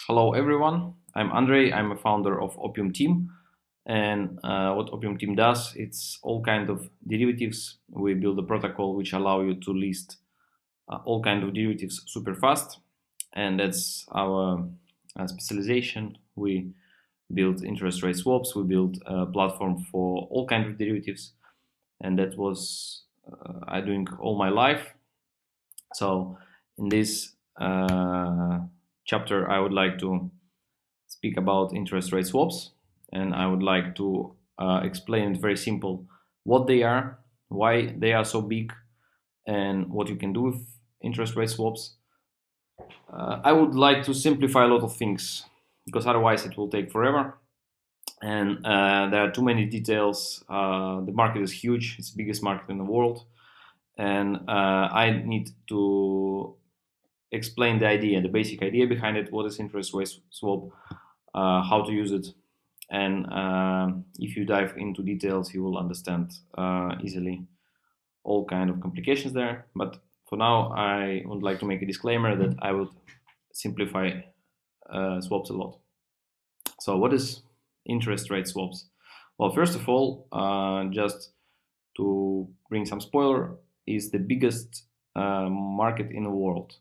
Hello everyone, I'm Andre. I'm a founder of Opium Team, and what Opium Team does, it's all kind of derivatives. We build a protocol which allow you to list all kind of derivatives super fast, and that's our specialization. We build interest rate swaps. We build a platform for all kind of derivatives, and that was I doing all my life. So in this chapter, I would like to speak about interest rate swaps, and I would like to explain it very simple what they are, why they are so big, and what you can do with interest rate swaps. I would like to simplify a lot of things because otherwise it will take forever. And there are too many details. The market is huge; it's the biggest market in the world, and I need to explain the idea, the basic idea behind it. What is interest rate swap? How to use it, and if you dive into details, you will understand easily all kind of complications there. But for now, I would like to make a disclaimer that I would simplify swaps a lot. So, what is interest rate swaps? Well, first of all, just to bring some spoiler, is the biggest market in the world.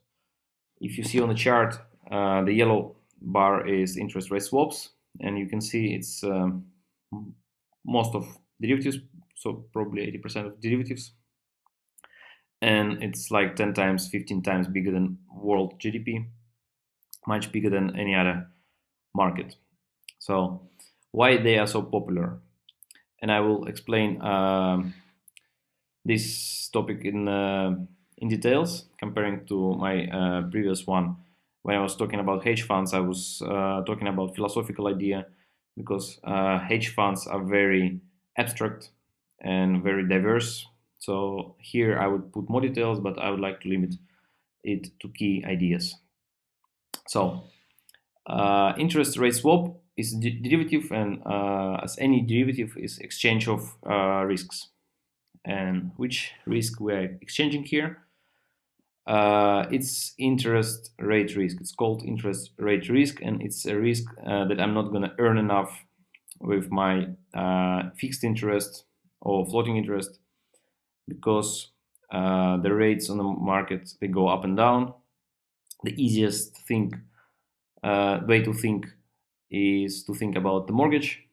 If you see on the chart, the yellow bar is interest rate swaps, and you can see it's most of derivatives, so probably 80% of derivatives, and it's like 10 times, 15 times bigger than world GDP, much bigger than any other market. So why they are so popular? And I will explain this topic in details, comparing to my previous one. When I was talking about hedge funds, I was talking about philosophical idea because hedge funds are very abstract and very diverse. So here I would put more details, but I would like to limit it to key ideas. So interest rate swap is a derivative, and as any derivative is exchange of risks. And which risk we're exchanging here? It's interest rate risk. It's called interest rate risk, and it's a risk that I'm not going to earn enough with my fixed interest or floating interest because the rates on the market they go up and down. The easiest way to think is to think about the mortgage.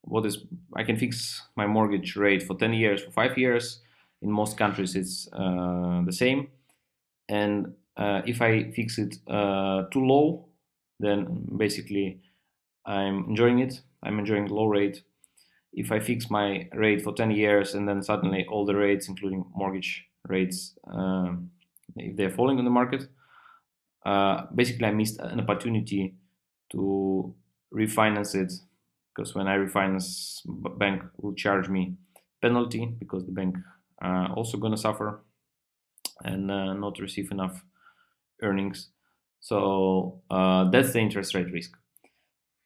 What is I can fix my mortgage rate for 10 years, for 5 years. In most countries, it's the same. And if I fix it too low, then basically I'm enjoying it. I'm enjoying the low rate. If I fix my rate for 10 years and then suddenly all the rates, including mortgage rates, if they're falling on the market, basically I missed an opportunity to refinance it because when I refinance, bank will charge me penalty because the bank also gonna suffer and not receive enough earnings. So that's the interest rate risk.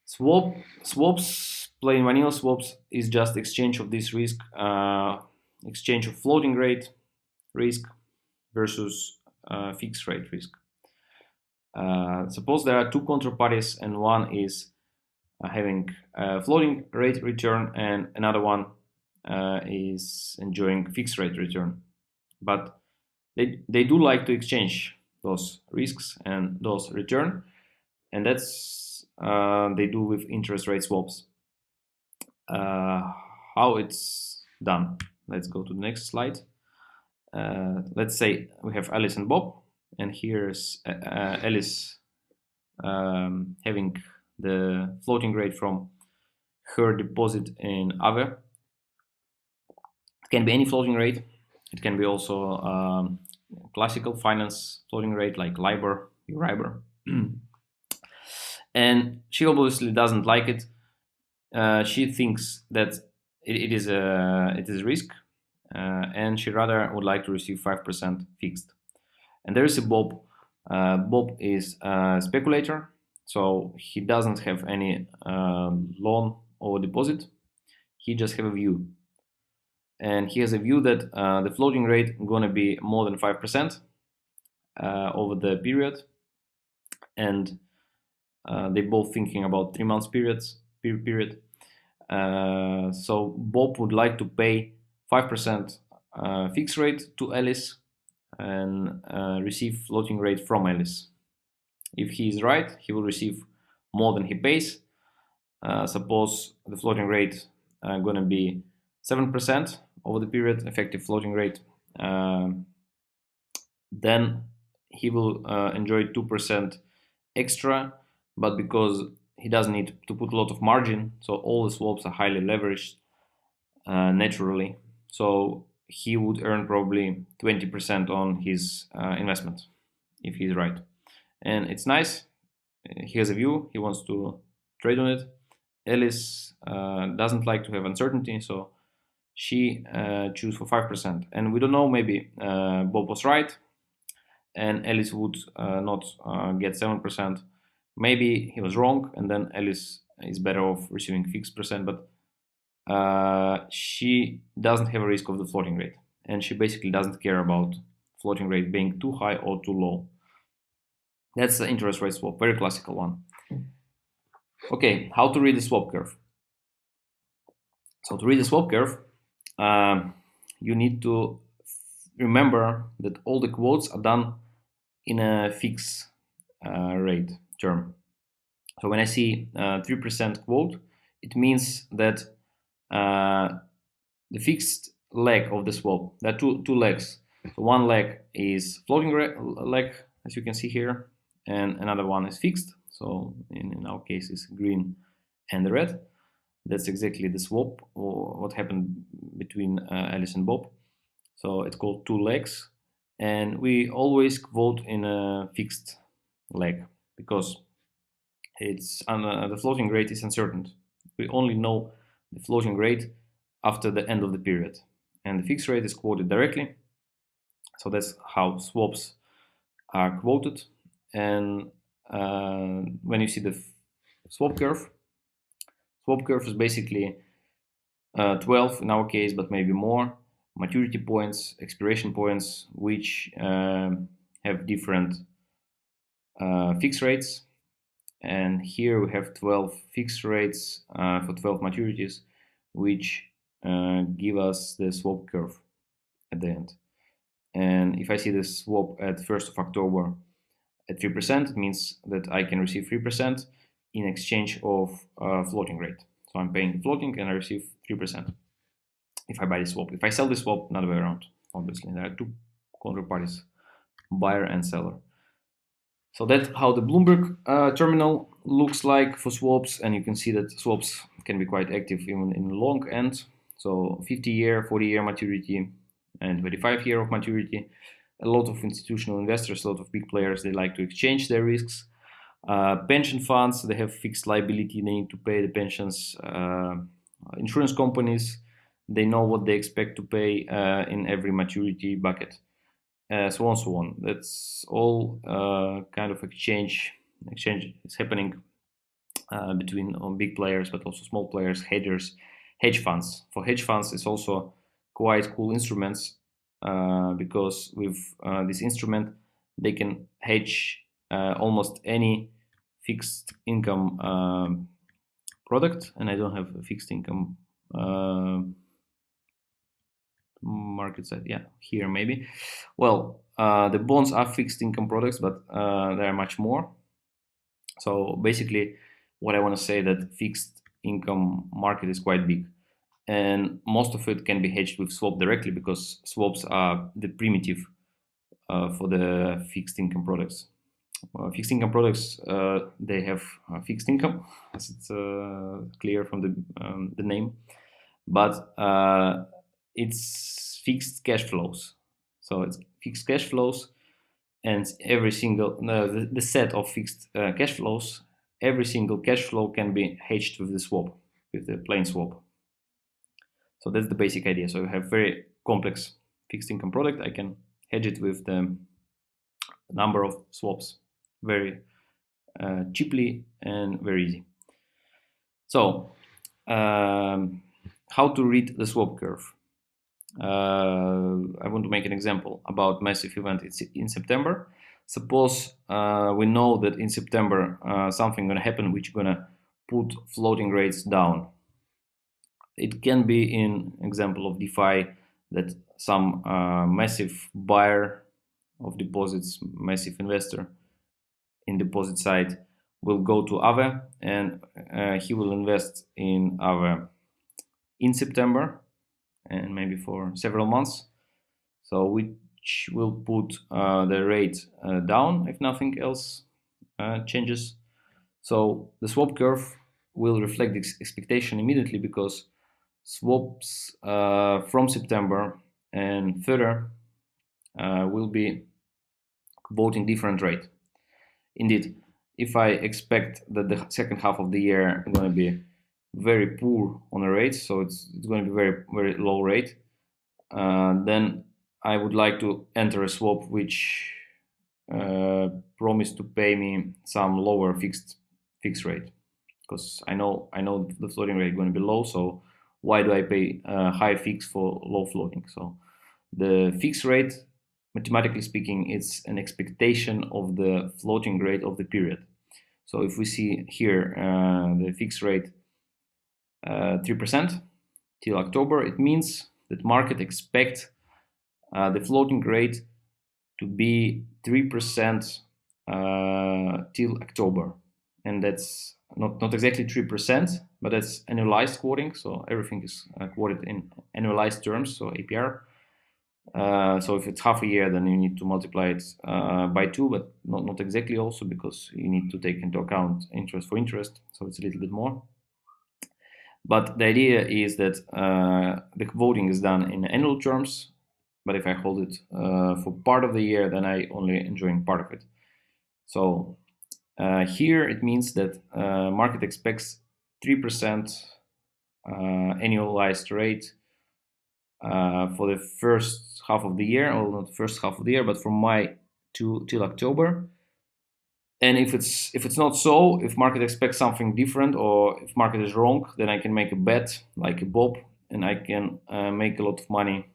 Swaps, plain vanilla swaps, is just exchange of this risk, exchange of floating rate risk versus fixed rate risk. Suppose there are two counterparties, and one is having a floating rate return, and another one is enjoying fixed rate return. But they do like to exchange those risks and those return, and that's they do with interest rate swaps. How it's done? Let's go to the next slide. Let's say we have Alice and Bob, and here's Alice having the floating rate from her deposit in Aave. It can be any floating rate. It can be also classical finance floating rate like LIBOR, Euribor. And she obviously doesn't like it. She thinks that it is a risk, and she rather would like to receive 5% fixed. And there is a Bob. Bob is a speculator, so he doesn't have any loan or deposit. He just have a view, and he has a view that the floating rate going to be more than 5% over the period, and They both thinking about 3 months period. So Bob would like to pay 5% fixed rate to Alice and receive floating rate from Alice. If he is right, he will receive more than he pays. Suppose the floating rate going to be 7% over the period, effective floating rate. Then he will enjoy 2% extra, but because he doesn't need to put a lot of margin, so all the swaps are highly leveraged naturally. So he would earn probably 20% on his investment if he's right. And it's nice. He has a view, he wants to trade on it. Alice doesn't like to have uncertainty, so she choose for 5%. And we don't know, maybe Bob was right and Alice would not get 7%. Maybe he was wrong, and then Alice is better off receiving fixed percent, but she doesn't have a risk of the floating rate, and she basically doesn't care about floating rate being too high or too low. That's the interest rate swap, very classical one. Okay, how to read the swap curve? So to read the swap curve, you need to remember that all the quotes are done in a fixed rate term. So when I see 3% quote, it means that the fixed leg of the swap, there are two legs. So one leg is floating leg, as you can see here, and another one is fixed. So in our case, it's green and the red. That's exactly the swap, or what happened between Alice and Bob. So it's called two legs, and we always quote in a fixed leg because it's the floating rate is uncertain. We only know the floating rate after the end of the period, and the fixed rate is quoted directly. So that's how swaps are quoted. And when you see the swap curve is basically 12 in our case, but maybe more maturity points, expiration points, which have different fixed rates. And here we have 12 fixed rates for 12 maturities, which give us the swap curve at the end. And if I see the swap at 1st of October at 3%, it means that I can receive 3% in exchange of floating rate. So I'm paying the floating and I receive 3% if I buy the swap. If I sell the swap, not the way around, obviously. There are two counterparties, buyer and seller. So that's how the Bloomberg terminal looks like for swaps, and you can see that swaps can be quite active even in the long end. So 50-year, 40-year maturity, and 25-year of maturity. A lot of institutional investors, a lot of big players, they like to exchange their risks. Pension funds, they have fixed liability, they need to pay the pensions. Insurance companies, they know what they expect to pay in every maturity bucket. So on, so on. That's all kind of exchange is happening between big players, but also small players, hedgers, hedge funds. For hedge funds, it's also quite cool instruments because with this instrument, they can hedge almost any fixed income product. And I don't have a fixed income market side, yeah, here maybe. Well, the bonds are fixed income products, but there are much more. So basically, what I want to say that fixed income market is quite big, and most of it can be hedged with swap directly because swaps are the primitive for the fixed income products. Fixed income products, they have fixed income, as it's clear from the name, but it's fixed cash flows. So it's fixed cash flows, and every single the set of fixed cash flows, every single cash flow can be hedged with the swap, with the plain swap. So that's the basic idea. So you have very complex fixed income product, I can hedge it with the number of swaps very cheaply and very easy. So how to read the swap curve? I want to make an example about massive event in September. Suppose we know that in September something gonna happen which gonna put floating rates down. It can be in example of DeFi that some massive buyer of deposits, massive investor in deposit side will go to Aave and he will invest in Aave in September and maybe for several months. So which will put the rate down if nothing else changes. So the swap curve will reflect this expectation immediately because swaps from September and further will be quoting different rate. Indeed, if I expect that the second half of the year is going to be very poor on a rate, so it's going to be very low rate, then I would like to enter a swap which promise to pay me some lower fixed rate, because I know the floating rate is going to be low. So why do I pay high fix for low floating? So the fixed rate, mathematically speaking, it's an expectation of the floating rate of the period. So if we see here the fixed rate 3% till October, it means that market expect the floating rate to be 3% till October, and that's not exactly 3%, but that's annualized quoting. So everything is quoted in annualized terms, so APR. So if it's half a year, then you need to multiply it by 2, but not exactly also, because you need to take into account interest for interest, so it's a little bit more. But the idea is that the voting is done in annual terms, but if I hold it for part of the year, then I only enjoying part of it. So here it means that market expects 3% annualized rate for the first half of the year, or not the first half of the year, but from May till October. And if it's not so, if market expects something different, or if market is wrong, then I can make a bet like a Bob, and I can make a lot of money.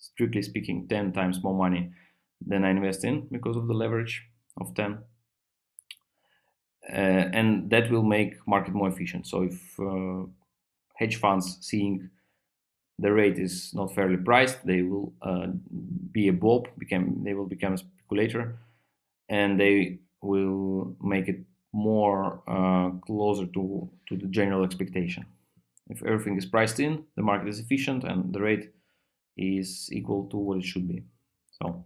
Strictly speaking, 10 times more money than I invest in because of the leverage of 10. And that will make market more efficient. So if hedge funds seeing the rate is not fairly priced, they will be a Bob, they will become a speculator, and they will make it more closer to the general expectation. If everything is priced in, the market is efficient and the rate is equal to what it should be. So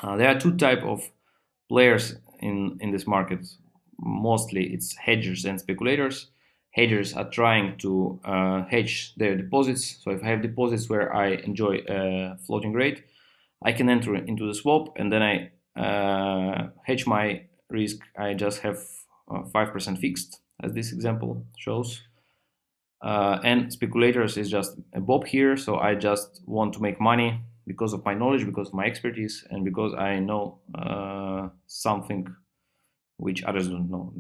there are two types of players in this market. Mostly it's hedgers and speculators. Hedgers are trying to hedge their deposits. So if I have deposits where I enjoy a floating rate, I can enter into the swap, and then I hedge my risk. I just have 5% fixed, as this example shows. And speculators is just a Bob here. So I just want to make money because of my knowledge, because of my expertise, and because I know something which others don't know.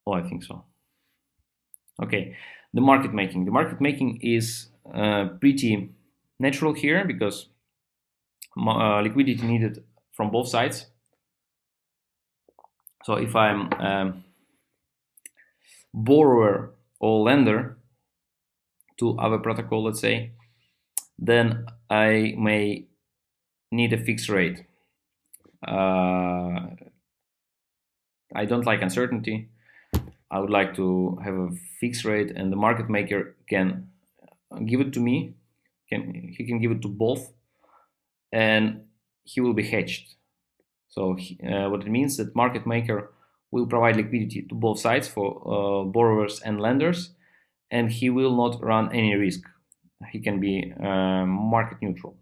Oh, I think so. Okay, the market making. The market making is pretty natural here because liquidity needed from both sides. So if I'm borrower or lender to Aave protocol, let's say, then I may need a fixed rate. I don't like uncertainty. I would like to have a fixed rate, and the market maker can give it to me. He can give it to both, and he will be hedged. So what it means that market maker will provide liquidity to both sides for borrowers and lenders, and he will not run any risk. He can be market neutral.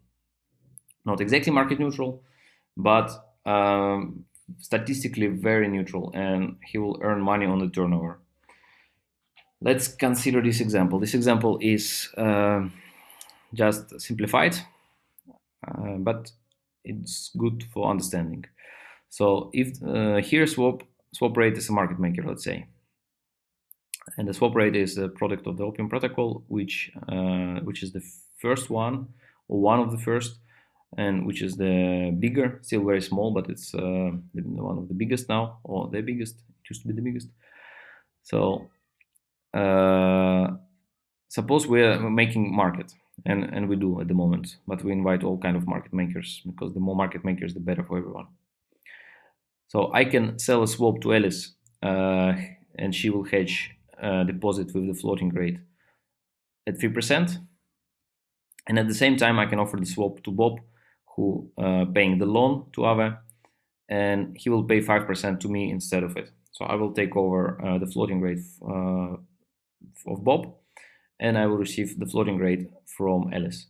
Not exactly market neutral, but statistically very neutral, and he will earn money on the turnover. Let's consider this example. This example is just simplified, but it's good for understanding. So if here swap rate is a market maker, let's say, and the swap rate is a product of the Opium protocol, which is the first one, or one of the first. and which is the bigger, still very small, but it's one of the biggest now, or the biggest. It used to be the biggest. So suppose we're making market, and we do at the moment, but we invite all kind of market makers, because the more market makers, the better for everyone. So I can sell a swap to Alice, and she will hedge deposit with the floating rate at 3%. And at the same time, I can offer the swap to Bob, who paying the loan to Ave, and he will pay 5% to me instead of it. So I will take over the floating rate of Bob, and I will receive the floating rate from Alice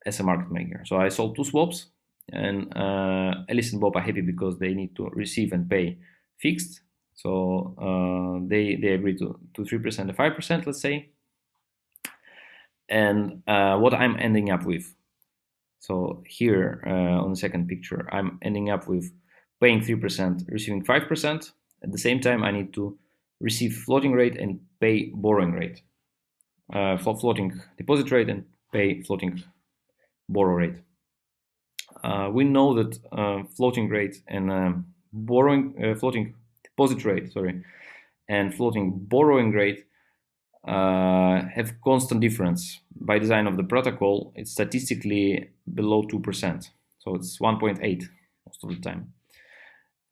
as a market maker. So I sold 2 swaps, and Alice and Bob are happy because they need to receive and pay fixed. So they agree to 3% and 5%, let's say. And what I'm ending up with. So here on the second picture, I'm ending up with paying 3%, receiving 5%. At the same time, I need to receive floating rate and pay borrowing rate. Floating deposit rate and pay floating borrow rate. We know that floating rate and floating deposit rate, and floating borrowing rate have constant difference. By design of the protocol, it's statistically below 2%, so it's 1.8 most of the time.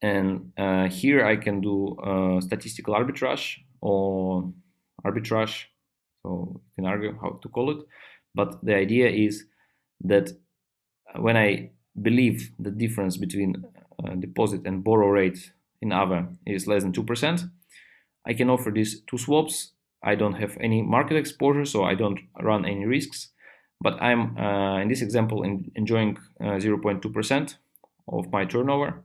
And here I can do statistical arbitrage or arbitrage, so you can argue how to call it, but the idea is that when I believe the difference between deposit and borrow rate in Ava is less than 2%, I can offer these 2 swaps. I don't have any market exposure, so I don't run any risks, but I'm in this example enjoying 0.2% of my turnover.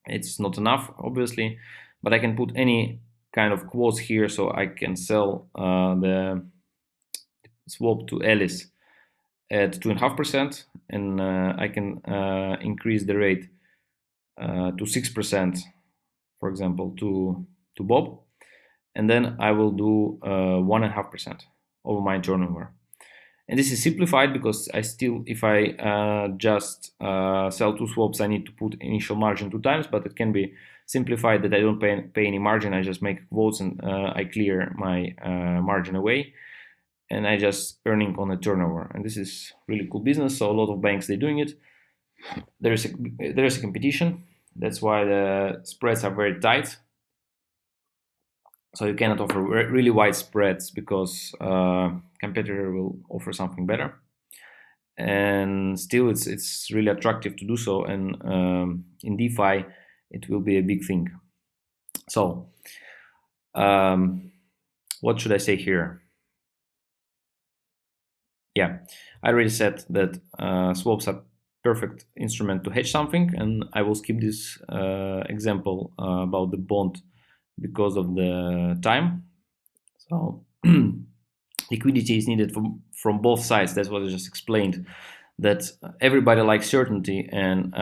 It's not enough, obviously, but I can put any kind of quotes here, so I can sell the swap to Alice at 2.5%, and I can increase the rate to 6%, for example, to Bob, and then I will do 1.5% over my turnover. And this is simplified because if I just sell 2 swaps, I need to put initial margin 2 times, but it can be simplified that I don't pay any margin. I just make quotes and I clear my margin away, and I just earning on the turnover. And this is really cool business. So a lot of banks, they're doing it. There is a competition. That's why the spreads are very tight. So you cannot offer really wide spreads because competitor will offer something better. And still, it's really attractive to do so. And in DeFi, it will be a big thing. So what should I say here? Yeah, I already said that swaps are perfect instrument to hedge something, and I will skip this example about the bond because of the time. So liquidity is needed from both sides. That's what I just explained, that everybody likes certainty, and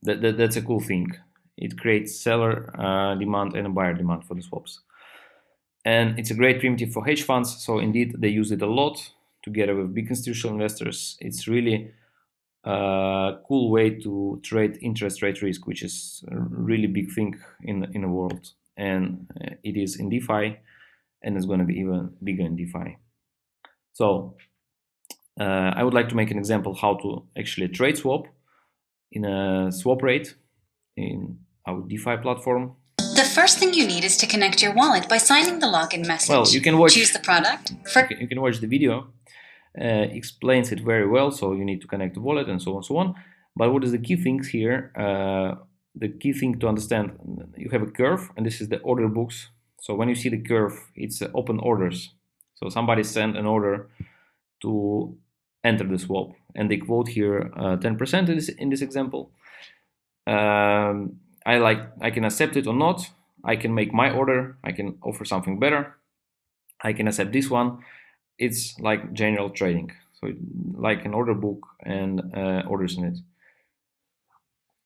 that's a cool thing. It creates seller demand and a buyer demand for the swaps. And it's a great primitive for hedge funds. So indeed, they use it a lot together with big institutional investors. It's really a cool way to trade interest rate risk, which is a really big thing in the world. And it is in DeFi, and it's going to be even bigger in DeFi. So I would like to make an example how to actually trade swap in a swap rate in our DeFi platform. The first thing you need is to connect your wallet by signing the login message. Well, you can watch. Choose the product. You can watch the video. Explains it very well. So you need to connect the wallet and so on and so on. But what is the key things here? The key thing to understand: you have a curve, and this is the order books. So when you see the curve, it's open orders. So somebody sent an order to enter the swap, and they quote here 10% in this example. I can accept it or not. I can make my order. I can offer something better. I can accept this one. It's like general trading, so like an order book and orders in it.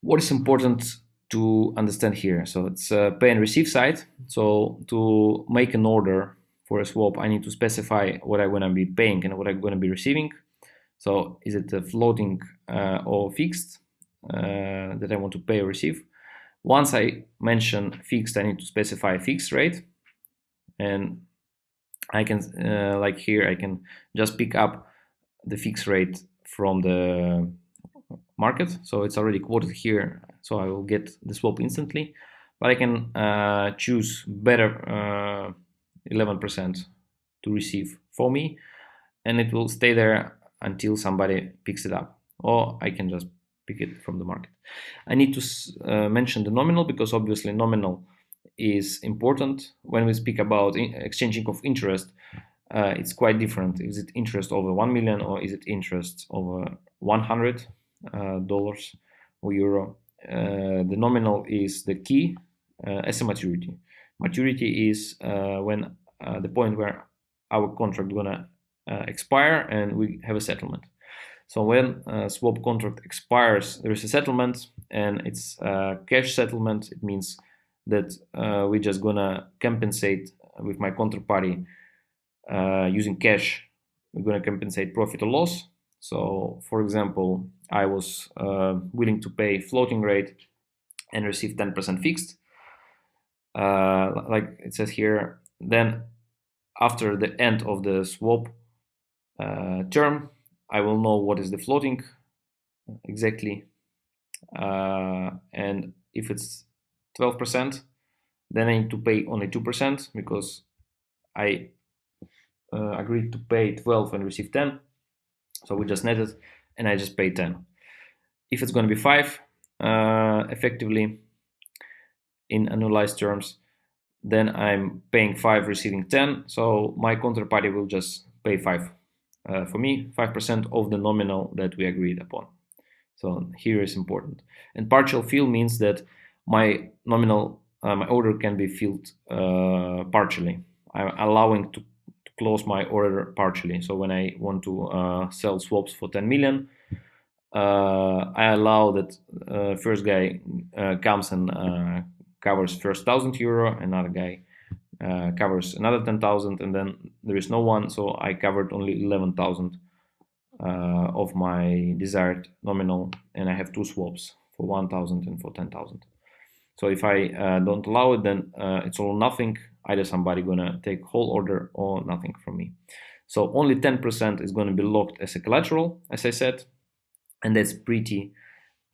What is important to understand here? So it's pay and receive side. So to make an order for a swap, I need to specify what I'm going to be paying and what I'm going to be receiving. So is it a floating or fixed that I want to pay or receive? Once I mention fixed, I need to specify a fixed rate, and I can like here I can just pick up the fixed rate from the market, so it's already quoted here, so I will get the swap instantly. But I can choose better 11% to receive for me, and it will stay there until somebody picks it up, or I can just pick it from the market. I need to mention the nominal, because obviously nominal is important when we speak about exchanging of interest. It's quite different. Is it interest over 1 million, or is it interest over $100 or euro? The nominal is the key as a maturity. Maturity is when the point where our contract gonna expire and we have a settlement. So when a swap contract expires, there is a settlement, and it's a cash settlement. It means that we're just gonna compensate with my counterparty using cash. We're gonna compensate profit or loss. So, for example, I was willing to pay floating rate and receive 10% fixed, like it says here. Then, after the end of the swap term, I will know what is the floating exactly, and if it's 12%, then I need to pay only 2%, because I agreed to pay 12 and receive 10. So we just netted, and I just pay 10. If it's going to be 5, effectively in annualized terms, then I'm paying 5, receiving 10. So my counterparty will just pay 5 for me, 5% of the nominal that we agreed upon. So here is important. And partial fill means that my nominal, my order can be filled partially. I'm allowing to close my order partially. So when I want to sell swaps for 10 million, I allow that first guy comes and covers first 1,000 euro, another guy covers another 10,000, and then there is no one, so I covered only 11,000 of my desired nominal, and I have 2 swaps for 1,000 and for 10,000. So if I don't allow it, then it's all nothing. Either somebody gonna take whole order or nothing from me. So only 10% is going to be locked as a collateral, as I said, and that's pretty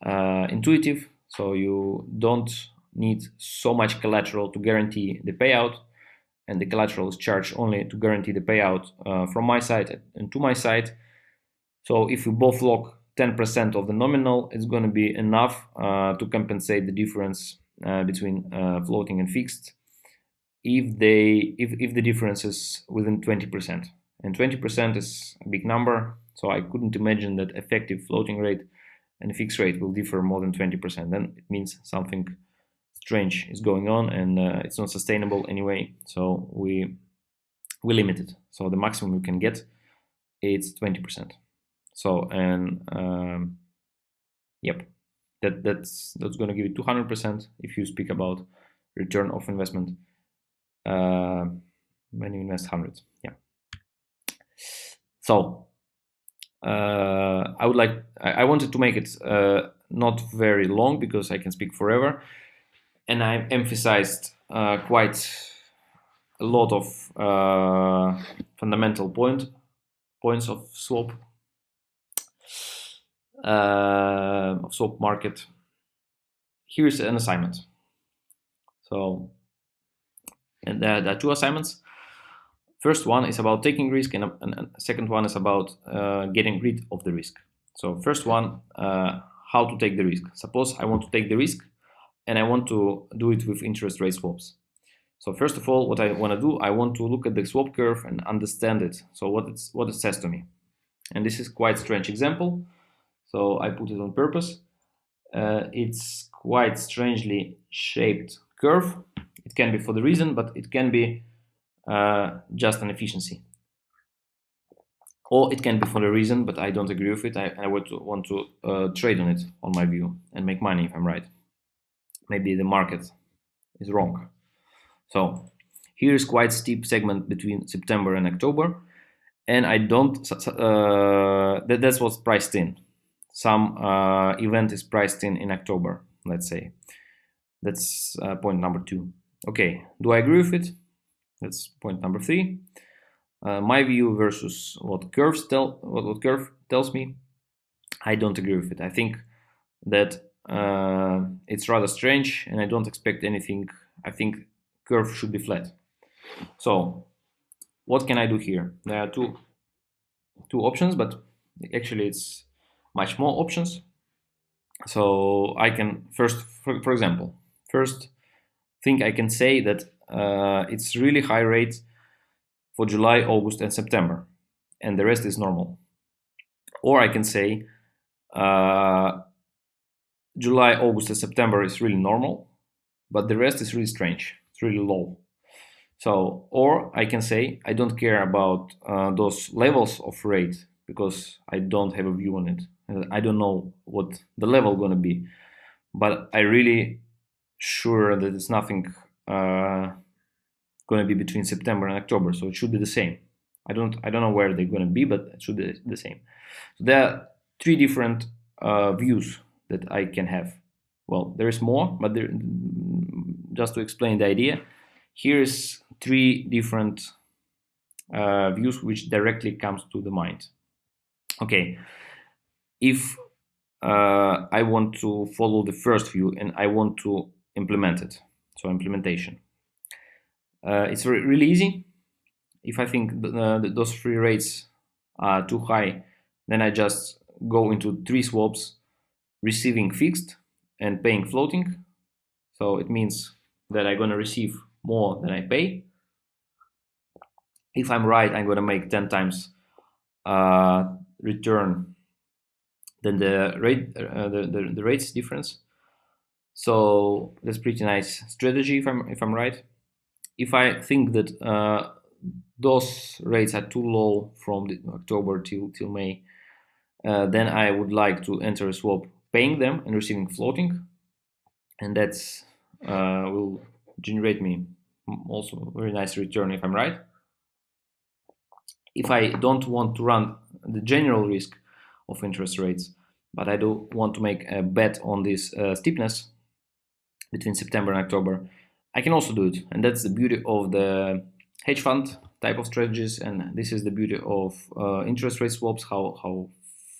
intuitive. So you don't need so much collateral to guarantee the payout, and the collateral is charged only to guarantee the payout from my side and to my side. So if we both lock 10% of the nominal, it's going to be enough to compensate the difference between floating and fixed, if the difference is within 20%. And 20% is a big number, so I couldn't imagine that effective floating rate and fixed rate will differ more than 20%. Then it means something strange is going on, and it's not sustainable anyway. So we limit it. So the maximum you can get is 20%. So, and yep, that's going to give you 200% if you speak about return of investment when you invest 100. Yeah. So I wanted to make it not very long, because I can speak forever, and I emphasized quite a lot of fundamental points of swap market. Here's an assignment. So, and there are 2 assignments. First one is about taking risk, and second one is about getting rid of the risk. So first one, how to take the risk. Suppose I want to take the risk, and I want to do it with interest rate swaps. So first of all, what I want to do, I want to look at the swap curve and understand it. So what it says to me. And this is quite strange example. So I put it on purpose. It's quite strangely shaped curve. It can be for the reason, but it can be just an efficiency. Or it can be for the reason, but I don't agree with it. I would want to trade on it, on my view, and make money if I'm right. Maybe the market is wrong. So here is quite steep segment between September and October, and I don't. That's what's priced in. Some event is priced in October, let's say. That's point number 2. Okay, do I agree with it? That's point number 3. My view versus what curve tells me. I don't agree with it. I think that it's rather strange, and I don't expect anything. I think curve should be flat. So what can I do here? There are two options, but actually it's much more options. So I can first, for example, first thing I can say that it's really high rate for July, August, and September, and the rest is normal. Or I can say July, August, and September is really normal, but the rest is really strange. It's really low. So, or I can say I don't care about those levels of rate because I don't have a view on it. I don't know what the level gonna be, but I really sure that it's nothing gonna be between September and October. So it should be the same. I don't know where they're gonna be, but it should be the same. So there are 3 different views that I can have. Well, there is more, but just to explain the idea, here's 3 different views which directly comes to the mind. Okay, if I want to follow the first view and I want to implement it, so implementation, it's really easy. If I think those 3 rates are too high, then I just go into 3 swaps, receiving fixed and paying floating. So it means that I'm gonna receive more than I pay. If I'm right, I'm gonna make 10 times return than the rate, the rates difference. So that's pretty nice strategy if I'm right. If I think that those rates are too low from October till May, then I would like to enter a swap paying them and receiving floating, and that's will generate me also very nice return if I'm right. If I don't want to run the general risk of interest rates, but I do want to make a bet on this steepness between September and October, I can also do it. And that's the beauty of the hedge fund type of strategies. And this is the beauty of interest rate swaps, how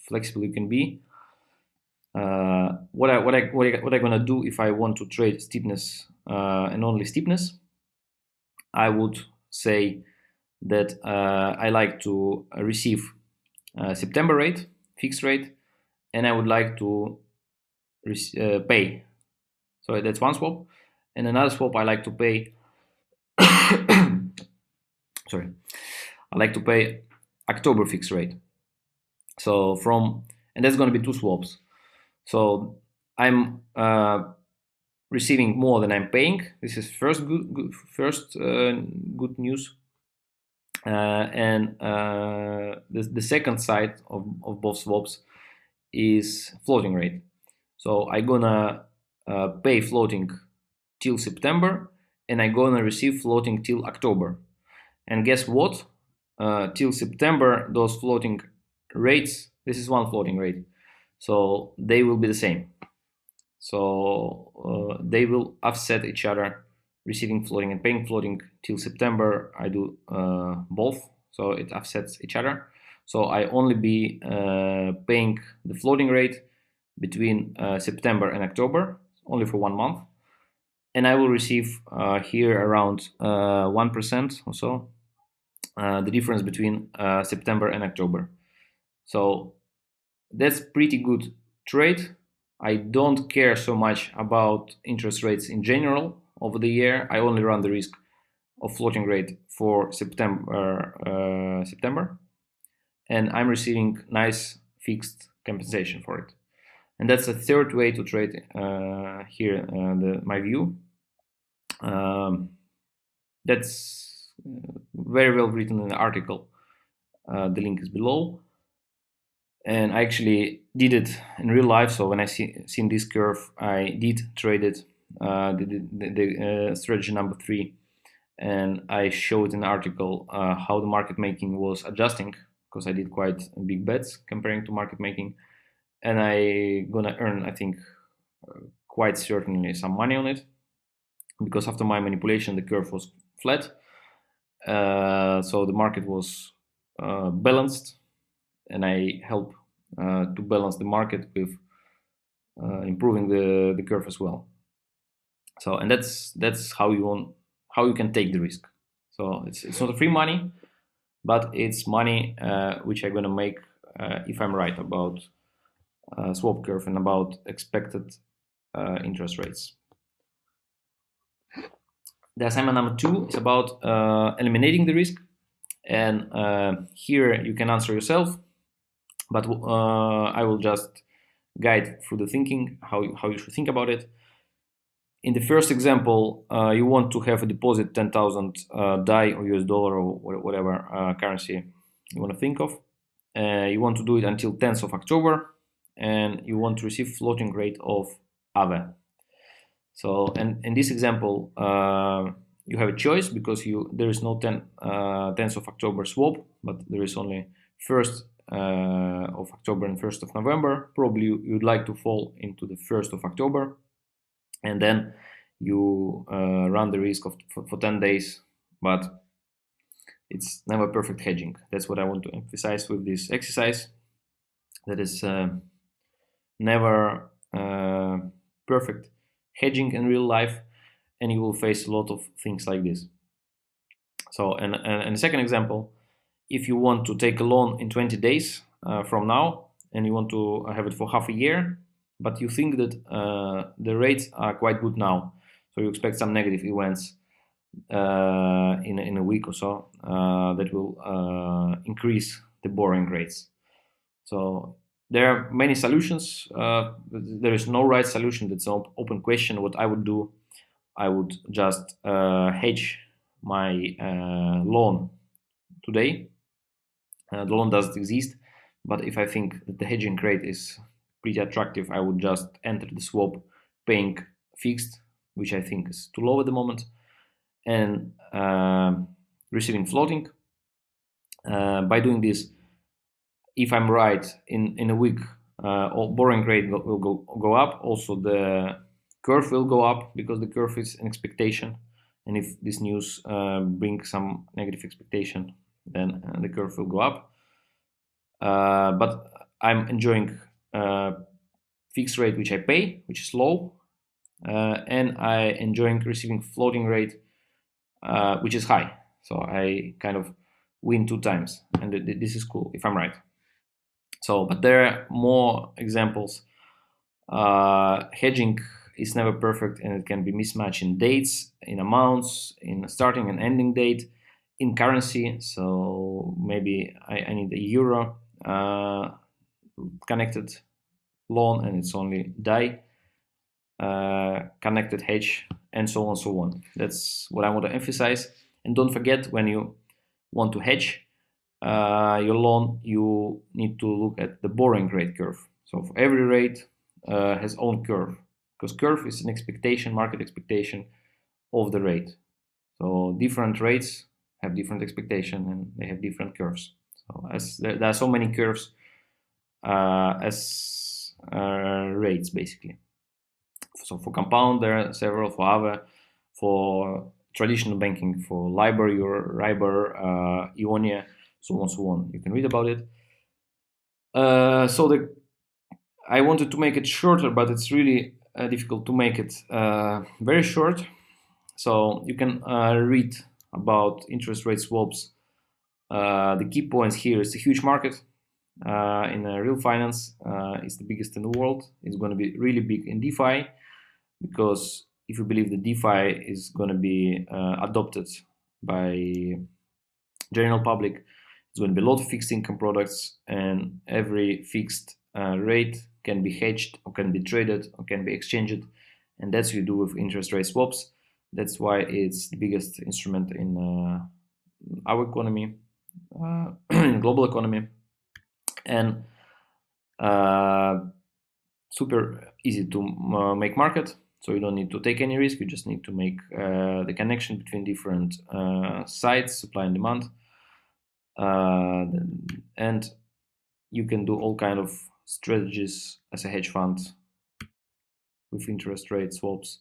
flexible you can be. What I gonna do if I want to trade steepness and only steepness? I would say that I like to receive September rate, fixed rate, and I would like to pay. So that's one swap, and another swap I like to pay. Sorry, I like to pay October fixed rate. So and that's going to be 2 swaps. So I'm receiving more than I'm paying. This is first good news. And the second side of both swaps is floating rate. So I'm gonna pay floating till September, and I'm gonna receive floating till October. And guess what? Till September, those floating rates, this is one floating rate, so they will be the same. So they will offset each other, receiving floating and paying floating till September. I do both, so it offsets each other. So I only be paying the floating rate between September and October, only for 1 month, and I will receive here around 1% or so, the difference between September and October. So that's pretty good trade. I don't care so much about interest rates in general over the year. I only run the risk of floating rate for September, and I'm receiving nice fixed compensation for it. And that's a third way to trade here, my view. That's very well written in the article. The link is below. And I actually did it in real life. So when I seen this curve, I did trade it, the strategy number 3, and I showed in the article how the market making was adjusting, because I did quite big bets comparing to market making, and I gonna earn, I think, quite certainly some money on it, because after my manipulation the curve was flat, so the market was balanced, and I help to balance the market with improving the curve as well. So, and that's how you can take the risk. So it's not free money, but it's money which I'm gonna make if I'm right about swap curve and about expected interest rates. The assignment number 2 is about eliminating the risk, and here you can answer yourself, but I will just guide through the thinking how you should think about it. In the first example, you want to have a deposit 10,000 DAI or US dollar or whatever currency you want to think of. You want to do it until 10th of October, and you want to receive floating rate of AVE. So, and in this example, you have a choice, because there is no 10th of October swap, but there is only 1st of October and 1st of November. Probably you'd like to fall into the 1st of October, and then you run the risk for 10 days, but it's never perfect hedging. That's what I want to emphasize with this exercise. That is never perfect hedging in real life, and you will face a lot of things like this. So, and the second example, if you want to take a loan in 20 days from now, and you want to have it for half a year, but you think that the rates are quite good now, so you expect some negative events in a week or so that will increase the borrowing rates. So there are many solutions. There is no right solution. That's an open question. What I would do, I would just hedge my loan today. The loan doesn't exist, but if I think that the hedging rate is pretty attractive, I would just enter the swap paying fixed, which I think is too low at the moment, and receiving floating. By doing this, if I'm right, in a week, borrowing rate will go up. Also, the curve will go up, because the curve is an expectation. And if this news brings some negative expectation, then the curve will go up. But I'm enjoying fixed rate, which I pay, which is low, and I enjoying receiving floating rate, which is high. So I kind of win 2 times, and this is cool if I'm right. So, but there are more examples. Hedging is never perfect, and it can be mismatched in dates, in amounts, in starting and ending date, in currency. So maybe I need a euro connected loan, and it's only DAI connected hedge, and so on and so on. That's what I want to emphasize. And don't forget, when you want to hedge your loan, you need to look at the borrowing rate curve. So for every rate has own curve, because curve is an expectation, market expectation of the rate. So different rates have different expectation, and they have different curves. So as there are so many curves as rates, basically. So for compound, there are several. For AVE, for traditional banking, for LIBOR, Euribor, Ionia, so on, so on. You can read about it. I wanted to make it shorter, but it's really difficult to make it very short. So you can read about interest rate swaps. The key points here is a huge market in real finance. It's the biggest in the world. It's going to be really big in DeFi, because if you believe that DeFi is going to be adopted by general public, it's going to be a lot of fixed income products, and every fixed rate can be hedged, or can be traded, or can be exchanged, and that's what you do with interest rate swaps. That's why it's the biggest instrument in our economy, in global economy, and super easy to make market. So you don't need to take any risk. You just need to make the connection between different sides, supply and demand, uh, and you can do all kind of strategies as a hedge fund with interest rate swaps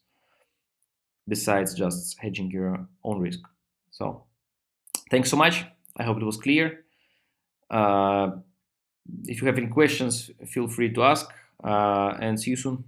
besides just hedging your own risk. So thanks so much. I hope it was clear. Uh, if you have any questions, feel free to ask, and see you soon.